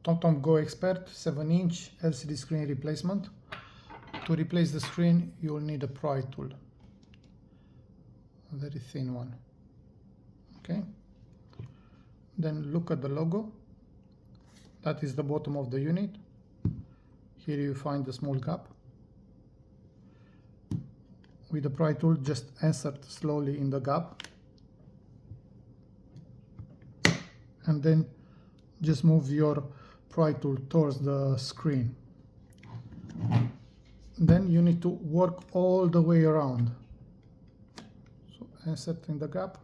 TomTom Go Expert 7-inch LCD screen replacement. To replace the screen, you will need a pry tool, a very thin one. Okay. Then look at the logo. That is the bottom of the unit. Here you find the small gap. With the pry tool, just insert slowly in the gap, and then just move your pry tool towards the screen. Then you need to work all the way around. So insert in the gap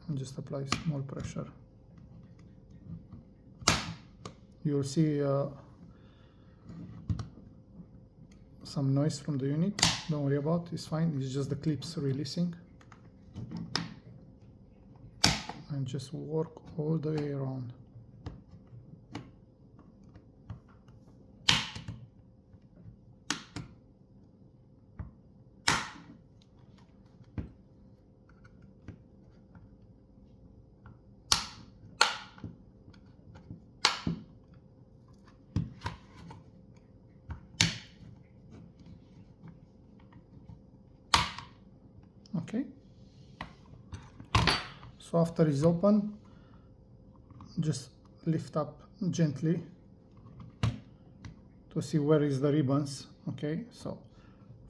and just apply small pressure. You'll see some noise from the unit. Don't worry about it, it's fine. It's just the clips releasing. And just work all the way around. Okay. So after it's open, just lift up gently to see where is the ribbons. Okay, so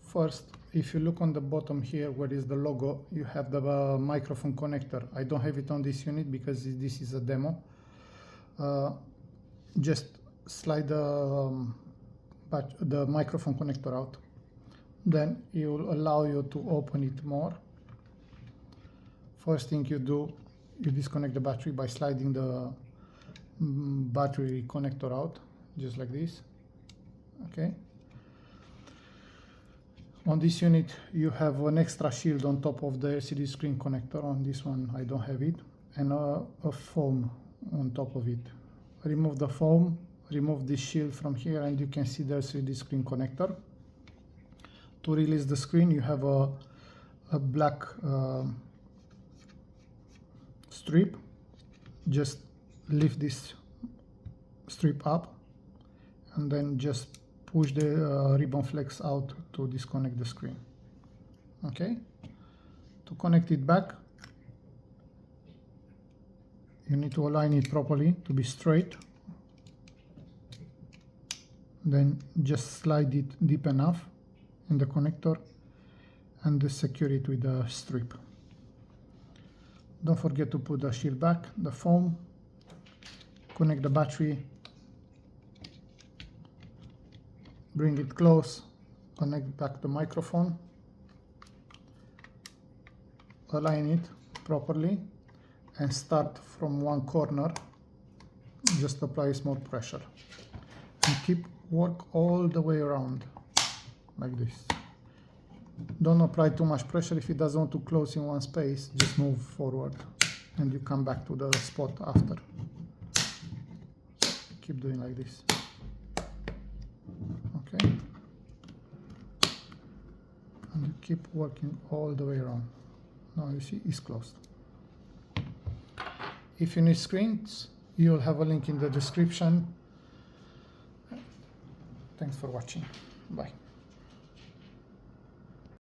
first, if you look on the bottom here where is the logo, you have the microphone connector. I don't have it on this unit because this is a demo. Just slide the microphone connector out. Then it will allow you to open it more. First thing you do, you disconnect the battery by sliding the battery connector out, just like this. Okay. On this unit, you have an extra shield on top of the LCD screen connector. On this one, I don't have it, and a foam on top of it. Remove the foam, remove this shield from here, and you can see the LCD screen connector. To release the screen, you have a black strip. Just lift this strip up and then just push the ribbon flex out to disconnect the screen. Okay. To connect it back, you need to align it properly to be straight. Then just slide it deep enough in the connector and secure it with a strip. Don't forget to put the shield back, the foam, connect the battery, bring it close, connect back the microphone, align it properly, and start from one corner. Just apply small pressure and keep work all the way around like this. Don't apply too much pressure. If it doesn't want to close in one space, just move forward and you come back to the spot after. Keep doing like this. Okay. And you keep working all the way around. Now you see it's closed. If you need screens, you'll have a link in the description. Thanks for watching. Bye.